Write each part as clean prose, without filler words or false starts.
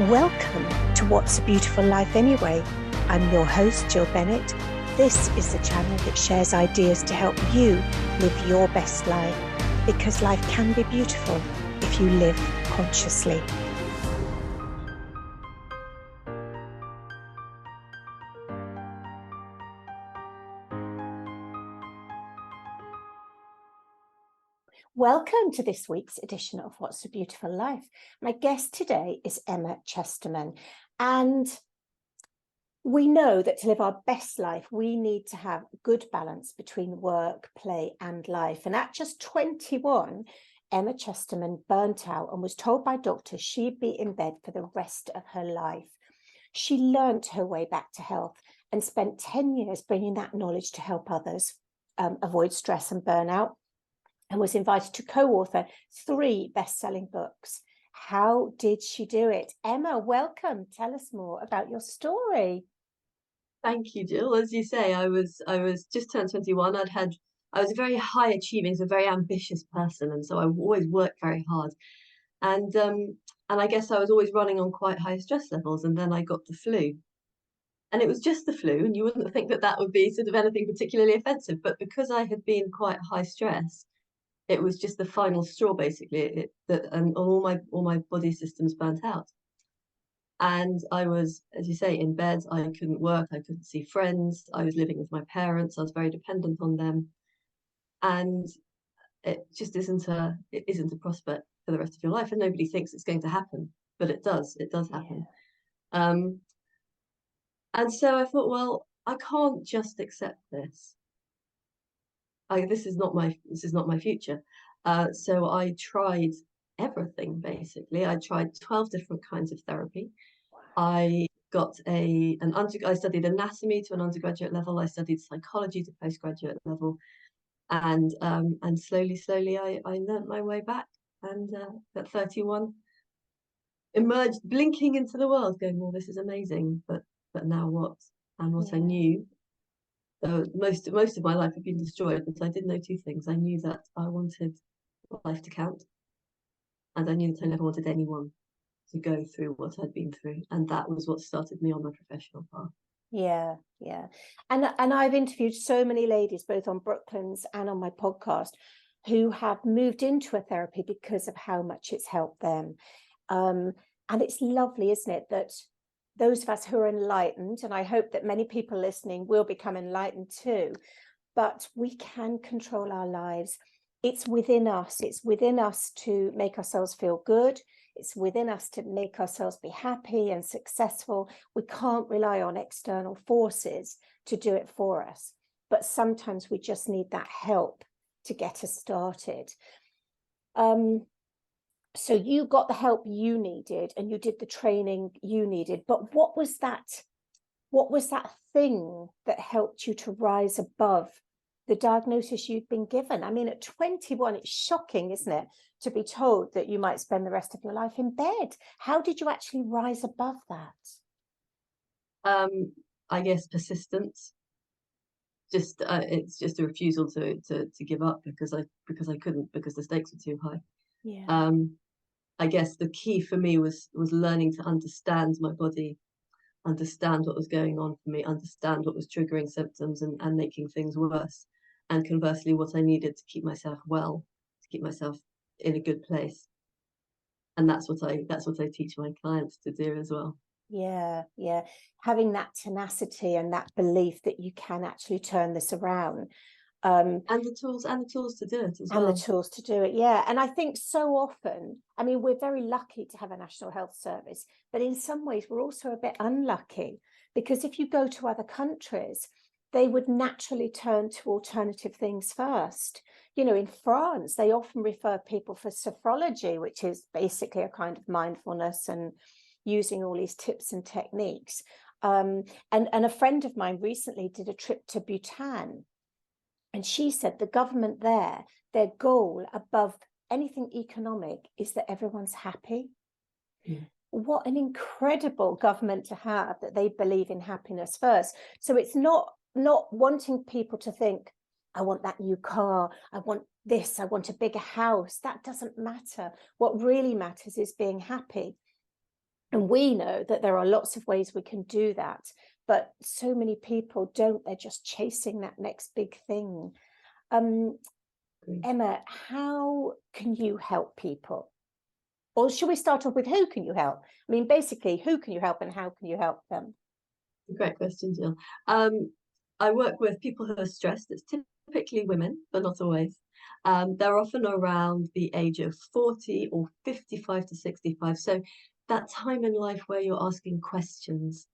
Welcome to What's a Beautiful Life Anyway? I'm your host, Jill Bennett. This is the channel that shares ideas to help you live your best life, because life can be beautiful if you live consciously. Welcome to this week's edition of What's a Beautiful Life. My guest today is Emma Chesterman, and we know that to live our best life, we need to have good balance between work, play, and life. And at just 21, Emma Chesterman burnt out and was told by doctors she'd be in bed for the rest of her life. She learnt her way back to health and spent 10 years bringing that knowledge to help others avoid stress and burnout, and was invited to co-author 3 best-selling books. How did she do it? Emma, welcome. Tell us more about your story. Thank you, Jill. As you say, I was just turned 21. I was a very high achieving, so a very ambitious person, and so I always worked very hard. And I guess I was always running on quite high stress levels, and then I got the flu. And it was just the flu, and you wouldn't think that that would be sort of anything particularly offensive, but because I had been quite high stress, it was just the final straw, basically, and all my body systems burnt out. And I was, as you say, in bed. I couldn't work, I couldn't see friends, I was living with my parents, I was very dependent on them. And it just isn't a prospect for the rest of your life, and nobody thinks it's going to happen, but it does happen. Yeah. And so I thought, well, I can't just accept this. This is not my future. So I tried everything, basically. I tried 12 different kinds of therapy. I got I studied anatomy to an undergraduate level. I studied psychology to postgraduate level, and slowly I learnt my way back. And at 31, emerged blinking into the world, going, well, this is amazing, but now what? And what I knew. Most of my life had been destroyed, but I did know 2 things. I knew that I wanted life to count, and I knew that I never wanted anyone to go through what I'd been through, and that was what started me on my professional path. Yeah. And I've interviewed so many ladies, both on Brooklands and on my podcast, who have moved into a therapy because of how much it's helped them. And it's lovely, isn't it, that those of us who are enlightened, and I hope that many people listening will become enlightened too, but we can control our lives. It's within us. It's within us to make ourselves feel good. It's within us to make ourselves be happy and successful. We can't rely on external forces to do it for us, but sometimes we just need that help to get us started. So you got the help you needed, and you did the training you needed, but what was that thing that helped you to rise above the diagnosis you'd been given? I mean, at 21, it's shocking, isn't it, to be told that you might spend the rest of your life in bed. How did you actually rise above that? I guess persistence. It's just a refusal to give up because I couldn't, because the stakes were too high. Yeah. I guess the key for me was learning to understand my body, understand what was going on for me, understand what was triggering symptoms and making things worse, and conversely what I needed to keep myself well, to keep myself in a good place. And that's what I teach my clients to do as well. Yeah. Having that tenacity and that belief that you can actually turn this around. And the tools to do it as well. And the tools to do it, yeah. And I think so often, I mean, we're very lucky to have a National Health Service, but in some ways we're also a bit unlucky, because if you go to other countries, they would naturally turn to alternative things first. You know, in France, they often refer people for sophrology, which is basically a kind of mindfulness and using all these tips and techniques. And a friend of mine recently did a trip to Bhutan. And she said the government there, their goal above anything economic is that everyone's happy. Yeah. What an incredible government to have, that they believe in happiness first. So it's not wanting people to think, I want that new car, I want this, I want a bigger house. That doesn't matter. What really matters is being happy. And we know that there are lots of ways we can do that, but so many people don't. They're just chasing that next big thing. Emma, how can you help people? Or should we start off with who can you help? I mean, basically, who can you help and how can you help them? Great question, Jill. I work with people who are stressed. It's typically women, but not always. They're often around the age of 40 or 55 to 65. So that time in life where you're asking questions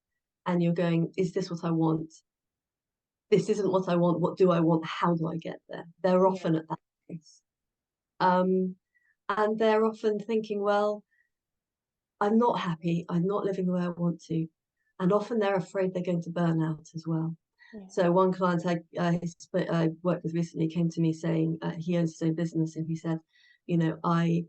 and you're going, is this what I want? This isn't what I want. What do I want? How do I get there? They're often at that place. And they're often thinking, well, I'm not happy. I'm not living the way I want to. And often they're afraid they're going to burn out as well. Yeah. So one client I worked with recently came to me saying he owns his own business, and he said, you know, I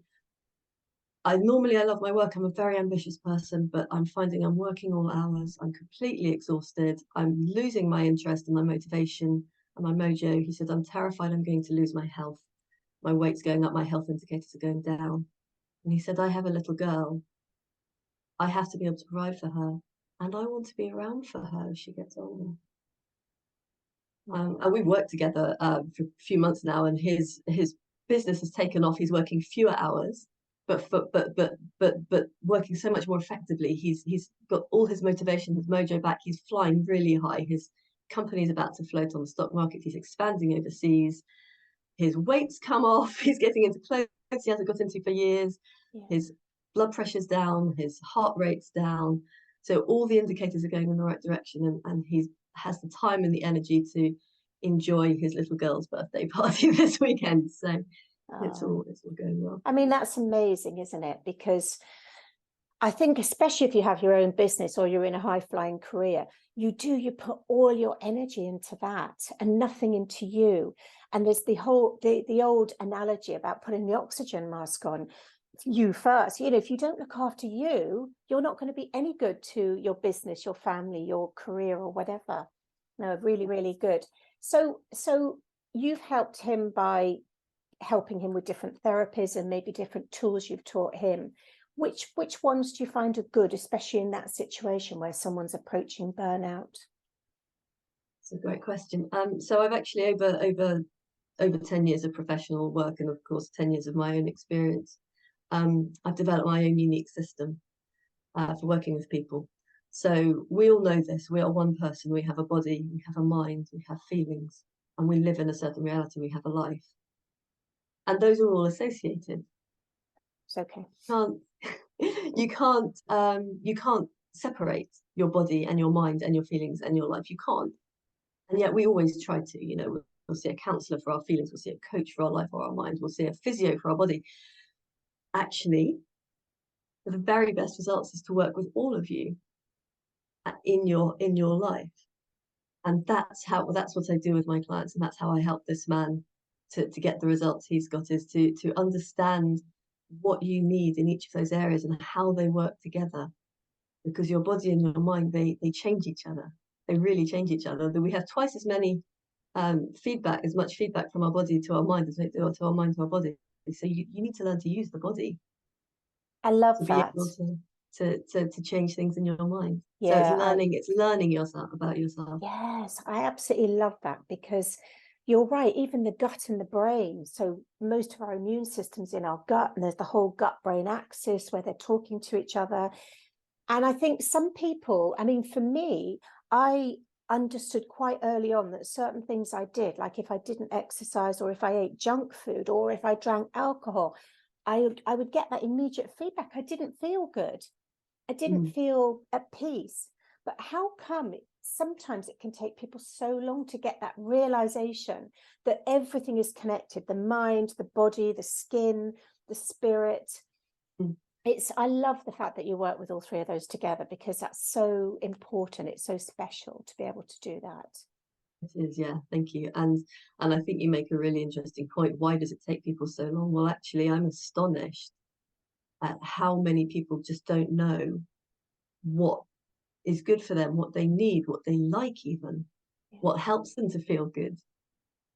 normally I love my work. I'm a very ambitious person, but I'm finding I'm working all hours. I'm completely exhausted. I'm losing my interest and my motivation and my mojo. He said, I'm terrified I'm going to lose my health. My weight's going up, my health indicators are going down. And he said, I have a little girl. I have to be able to provide for her, and I want to be around for her as she gets older. And we've worked together for a few months now, and his business has taken off. He's working fewer hours, but working so much more effectively. He's got all his motivation, his mojo back. He's flying really high. His company's about to float on the stock market. He's expanding overseas. His weight's come off. He's getting into clothes he hasn't got into for years. Yeah. His blood pressure's down. His heart rate's down. So all the indicators are going in the right direction, and he has the time and the energy to enjoy his little girl's birthday party this weekend. So it's all going well. I mean, that's amazing, isn't it? Because I think, especially if you have your own business or you're in a high-flying career, you put all your energy into that and nothing into you. And there's the old analogy about putting the oxygen mask on you first. You know, if you don't look after you, you're not going to be any good to your business, your family, your career, or whatever. No, really, really good. So you've helped him by helping him with different therapies and maybe different tools you've taught him. Which ones do you find are good, especially in that situation where someone's approaching burnout? It's a great question. So I've actually over 10 years of professional work, and of course 10 years of my own experience. I've developed my own unique system for working with people. So we all know this. We are one person. We have a body, we have a mind, we have feelings, and we live in a certain reality. We have a life, and those are all associated. It's okay. You can't separate your body and your mind and your feelings and your life. You can't. And yet we always try to. You know, we'll see a counselor for our feelings, we'll see a coach for our life or our mind, we'll see a physio for our body. Actually, the very best results is to work with all of you in your life. And that's what I do with my clients, and that's how I help this man to get the results he's got, is to understand what you need in each of those areas and how they work together. Because your body and your mind, they change each other. They really change each other. We have twice as much feedback from our body to our mind as we do to our mind to our body. So you need to learn to use the body. I love to that. be able to change things in your mind. Yeah, so it's learning yourself about yourself. Yes, I absolutely love that, because you're right, even the gut and the brain. So most of our immune system's in our gut, and there's the whole gut-brain axis where they're talking to each other. And I think some people, I mean, for me, I understood quite early on that certain things I did, like if I didn't exercise, or if I ate junk food, or if I drank alcohol, I would get that immediate feedback. I didn't feel good. I didn't feel at peace. But how come sometimes it can take people so long to get that realization that everything is connected, the mind, the body, the skin, the spirit. I love the fact that you work with all three of those together, because that's so important. It's so special to be able to do that. It is, yeah, thank you. And I think you make a really interesting point. Why does it take people so long? Well, actually, I'm astonished at how many people just don't know what is good for them, what they need, what they like, even what helps them to feel good.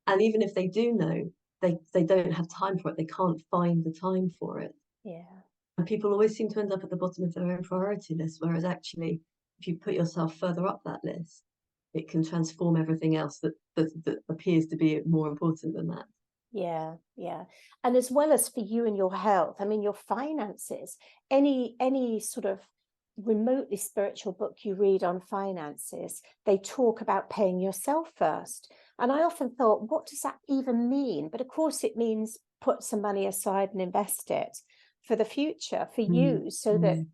And even if they do know, they don't have time for it. They can't find the time for it. Yeah. people always seem to end up at the bottom of their own priority list, whereas actually, if you put yourself further up that list, it can transform everything else that appears to be more important than that. Yeah, yeah. And as well as for you and your health, I mean, your finances, any sort of remotely spiritual book you read on finances, they talk about paying yourself first. And I often thought, what does that even mean? But of course, it means put some money aside and invest it for the future, for you, so that,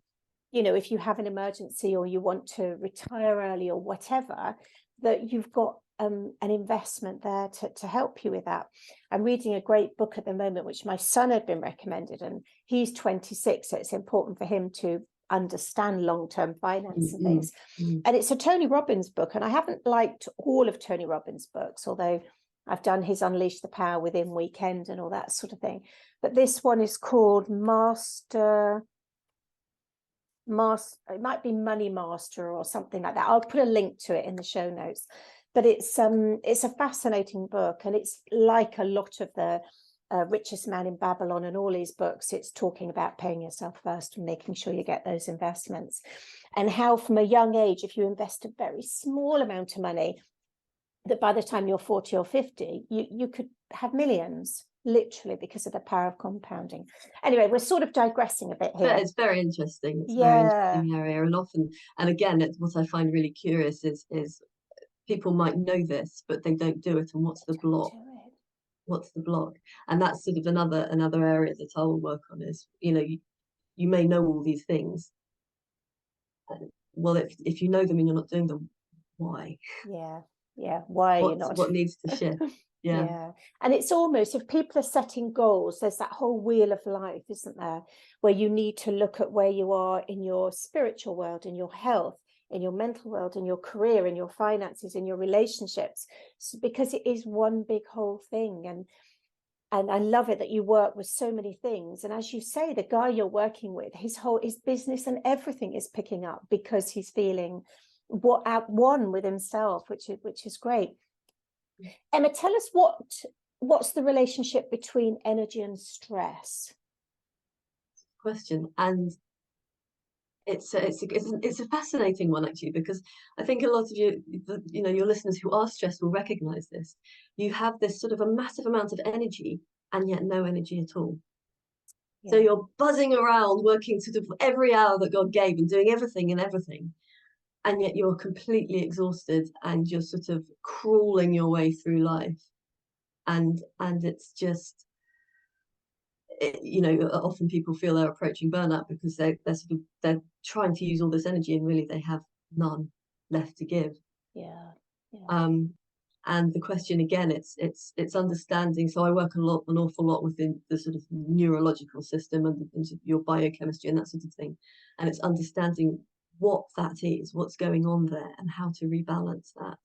you know, if you have an emergency or you want to retire early or whatever, that you've got an investment there to help you with that. I'm reading a great book at the moment, which my son had been recommended, and he's 26, so it's important for him to understand long-term finance and things. And it's a Tony Robbins book, and I haven't liked all of Tony Robbins' books, although I've done his Unleash the Power Within weekend and all that sort of thing. But this one is called Master, it might be Money Master or something like that. I'll put a link to it in the show notes. But it's a fascinating book, and it's like a lot of the Richest Man in Babylon and all these books. It's talking about paying yourself first and making sure you get those investments, and how from a young age, if you invest a very small amount of money, that by the time you're 40 or 50, you could have millions, literally, because of the power of compounding. Anyway, we're sort of digressing a bit here. But it's very interesting. It's a very interesting area, and often, and again, it's what I find really curious is people might know this, but they don't do it. And what's the block? What's the block? And that's sort of another area that I will work on is, you know, you may know all these things. Well, if you know them and you're not doing them, why? Yeah. Why you're not? What needs to shift? Yeah. And it's almost, if people are setting goals, there's that whole wheel of life, isn't there, where you need to look at where you are in your spiritual world, in your health, in your mental world, in your career, in your finances, in your relationships, because it is one big whole thing. And I love it that you work with so many things. And as you say, the guy you're working with, his business and everything is picking up because he's feeling at one with himself, which is great. Emma, tell us what's the relationship between energy and stress? Question. And it's a fascinating one, actually, because I think a lot of you know, your listeners who are stressed will recognize this. You have this sort of a massive amount of energy and yet no energy at all. Yeah. So you're buzzing around, working sort of every hour that God gave and doing everything, and yet you're completely exhausted and you're sort of crawling your way through life. And it's just, you know, often people feel they're approaching burnout because they're trying to use all this energy and really they have none left to give. Yeah. And the question again, it's understanding. So I work an awful lot within the sort of neurological system and your biochemistry and that sort of thing, and it's understanding what that is, what's going on there, and how to rebalance that,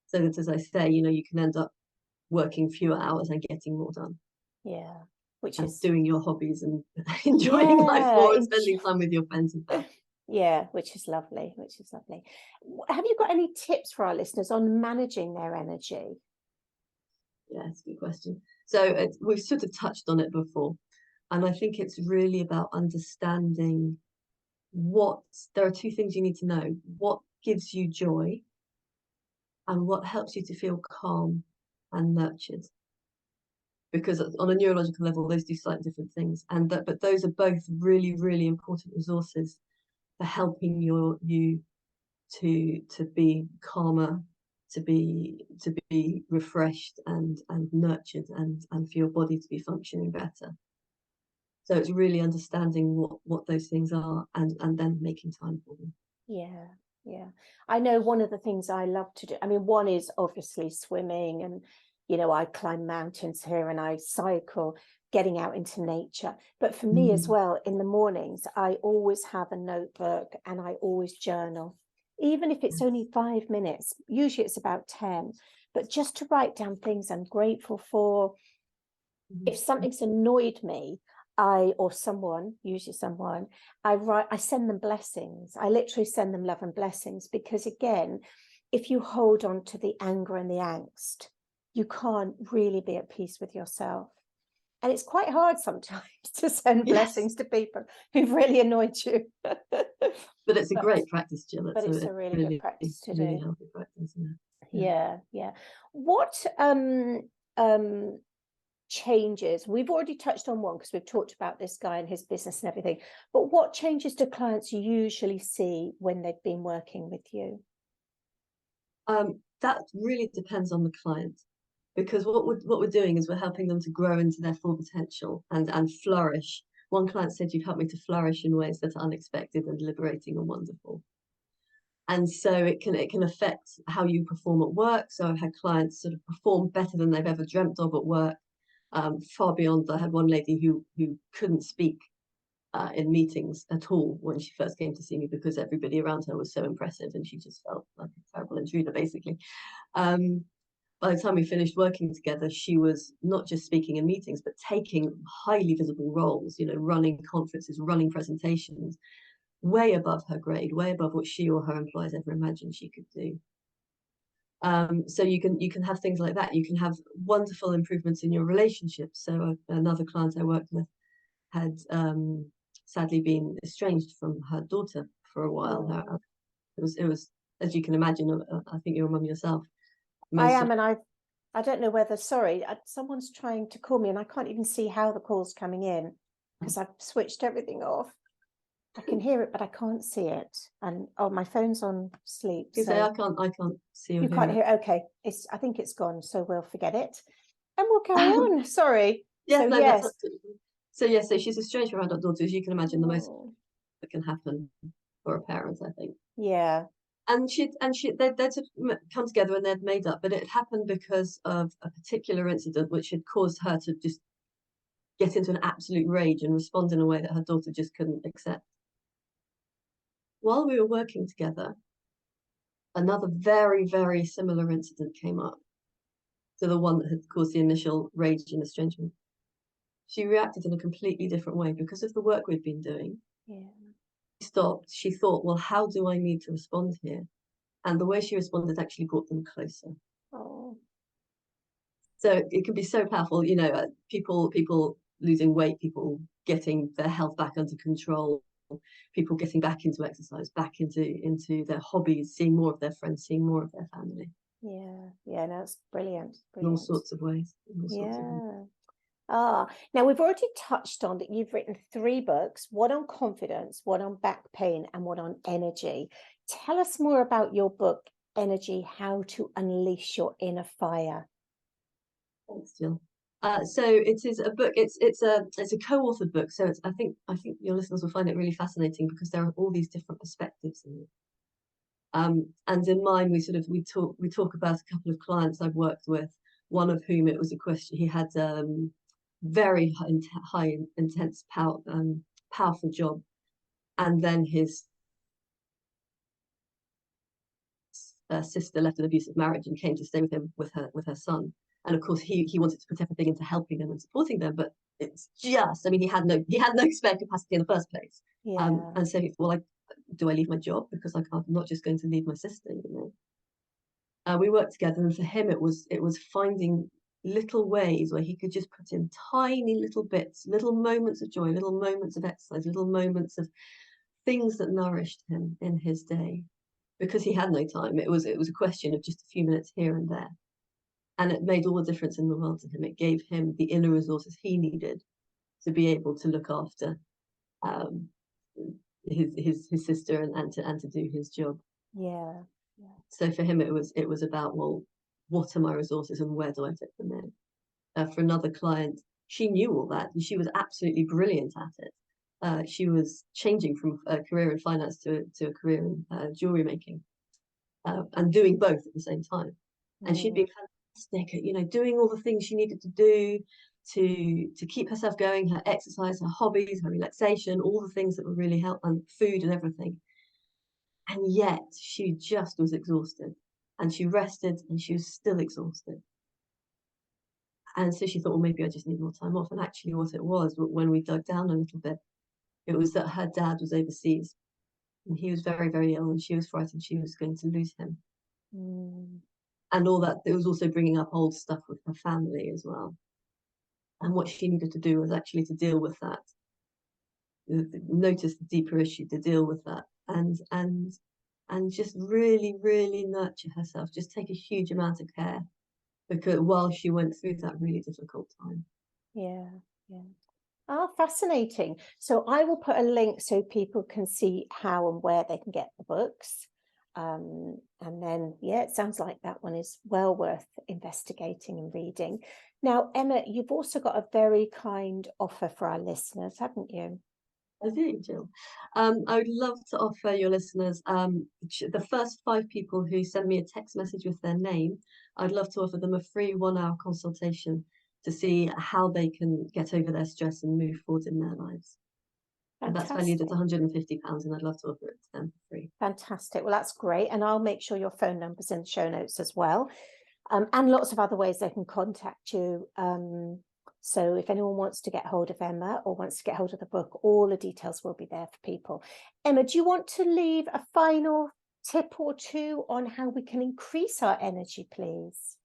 so that, as I say, you know, you can end up working fewer hours and getting more done. Yeah. Which and is doing your hobbies and enjoying life more and spending time with your friends and family. Yeah, which is lovely. Have you got any tips for our listeners on managing their energy? Yeah, it's a good question. So we've sort of touched on it before, and I think it's really about understanding there are two things you need to know: what gives you joy and what helps you to feel calm and nurtured. Because on a neurological level, those do slightly different things, but those are both really, really important resources for helping you to be calmer, to be refreshed and nurtured, and for your body to be functioning better. So it's really understanding what those things are and then making time for them. Yeah. I know one of the things I love to do, I mean, one is obviously swimming, and you know, I climb mountains here and I cycle, getting out into nature. But for me as well, in the mornings, I always have a notebook and I always journal, even if it's only 5 minutes. Usually it's about 10, but just to write down things I'm grateful for. If something's annoyed me, usually someone, I send them blessings. I literally send them love and blessings, because again, if you hold on to the anger and the angst, you can't really be at peace with yourself. And it's quite hard sometimes to send Yes, blessings to people who've really annoyed you. but it's a great practice, Jill. But it's It's a really good really, practice to really do. healthy practice. Yeah. Yeah. What changes, we've already touched on one because we've talked about this guy and his business and everything, but what changes do clients usually see when they've been working with you? That really depends on the client, because what we're doing is we're helping them to grow into their full potential and flourish. One client said, "You've helped me to flourish in ways that are unexpected and liberating and wonderful." And so it can affect how you perform at work. So I've had clients sort of perform better than they've ever dreamt of at work, far beyond. I had one lady who couldn't speak in meetings at all when she first came to see me, because everybody around her was so impressive and she just felt like a terrible intruder, basically. By the time we finished working together, she was not just speaking in meetings, but taking highly visible roles, running conferences, running presentations, way above her grade, way above what she or her employers ever imagined she could do. So you can have things like that. You can have wonderful improvements in your relationships. So another client I worked with had sadly been estranged from her daughter for a while. Oh. It was, as you can imagine, I think you're a mum yourself. I am, and I don't know whether, sorry, someone's trying to call me and I can't even see how the call's coming in because I've switched everything off. I can hear it, but I can't see it. And my phone's on sleep. You so say I can't see or you hear can't it. hear. Okay, I think it's gone, so we'll forget it and we'll carry on. Sorry. Yes, So no, yes. So she's estranged from her daughter, as you can imagine, the most that can happen for a parent, I think. Yeah. And they'd come together and they'd made up, but it happened because of a particular incident which had caused her to just get into an absolute rage and respond in a way that her daughter just couldn't accept. While we were working together, another very, very similar incident came up to the one that had caused the initial rage and estrangement. She reacted in a completely different way because of the work we'd been doing. Yeah. She stopped. She thought, well, how do I need to respond here? And the way she responded actually brought them closer. Oh. So it can be so powerful, people losing weight, people getting their health back under control, people getting back into exercise, back into their hobbies, seeing more of their friends, seeing more of their family. Yeah, no, it's brilliant. In all sorts of ways. Now we've already touched on that you've written 3 books, one on confidence, one on back pain, and one on energy. Tell us more about your book, Energy: How to Unleash Your Inner Fire. Thanks, Jill. So it is a book. It's a co-authored book. So I think your listeners will find it really fascinating because there are all these different perspectives in it. And in mine, we talk about a couple of clients I've worked with. One of whom, it was a question, he had very high intense powerful job, and then his sister left an abusive marriage and came to stay with him with her son. And of course, he wanted to put everything into helping them and supporting them, but it's just, I mean, he had no spare capacity in the first place. And so he thought, well, do I leave my job because I'm not just going to leave my sister, we worked together, and for him it was finding little ways where he could just put in tiny little bits, little moments of joy, little moments of exercise, little moments of things that nourished him in his day, because he had no time. It was a question of just a few minutes here and there, and it made all the difference in the world to him. It gave him the inner resources he needed to be able to look after his sister and to do his job. So for him, it was about, well, what are my resources and where do I fit them in? For another client, she knew all that and she was absolutely brilliant at it. She was changing from a career in finance to a career in jewelry making, and doing both at the same time. And she'd been fantastic at, doing all the things she needed to do to keep herself going, her exercise, her hobbies, her relaxation, all the things that would really help, and food and everything. And yet she just was exhausted, and she rested and she was still exhausted. And so she thought, well, maybe I just need more time off. And actually what it was, when we dug down a little bit, it was that her dad was overseas and he was very, very ill, and she was frightened she was going to lose him. And all that, it was also bringing up old stuff with her family as well. And what she needed to do was actually to deal with that, notice the deeper issue, to deal with that, and just really, really nurture herself, just take a huge amount of care, because while she went through that really difficult time. Yeah, yeah. Ah, fascinating. So I will put a link so people can see how and where they can get the books. And then, yeah, it sounds like that one is well worth investigating and reading. Now, Emma, you've also got a very kind offer for our listeners, haven't you? I do, Jill. I would love to offer your listeners, the first 5 people who send me a text message with their name, I'd love to offer them a free 1-hour consultation to see how they can get over their stress and move forward in their lives. And that's valued at £150, and I'd love to offer it to them for free. Fantastic. Well, that's great. And I'll make sure your phone number's in the show notes as well. And lots of other ways they can contact you. So if anyone wants to get hold of Emma or wants to get hold of the book, all the details will be there for people. Emma, do you want to leave a final tip or two on how we can increase our energy, please?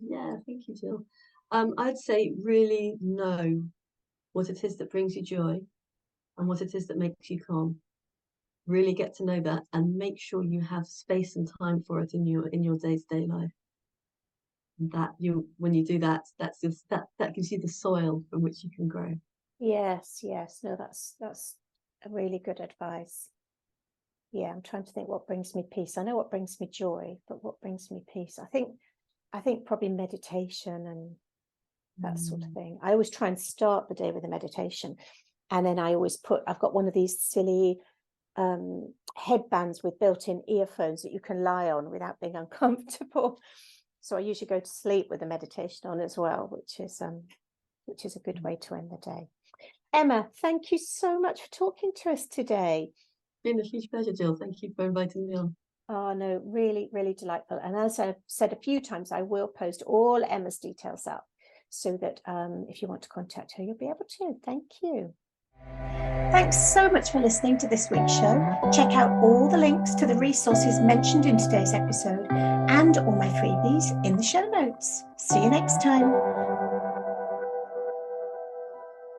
Yeah, thank you, Jill. I'd say really know what it is that brings you joy and what it is that makes you calm. Really get to know that, and make sure you have space and time for it in your day-to-day life. That when you do that, that gives you the soil from which you can grow. Yes, no, that's a really good advice. Yeah, I'm trying to think what brings me peace. I know what brings me joy, but what brings me peace? I think probably meditation and that sort of thing. I always try and start the day with a meditation, and then I've got one of these silly headbands with built-in earphones that you can lie on without being uncomfortable. So I usually go to sleep with the meditation on as well, which is a good way to end the day. Emma, thank you so much for talking to us today. It's been a huge pleasure, Jill. Thank you for inviting me on. Oh, no, really, really delightful. And as I've said a few times, I will post all Emma's details up so that if you want to contact her, you'll be able to. Thank you. Thanks so much for listening to this week's show. Check out all the links to the resources mentioned in today's episode and all my freebies in the show notes. See you next time.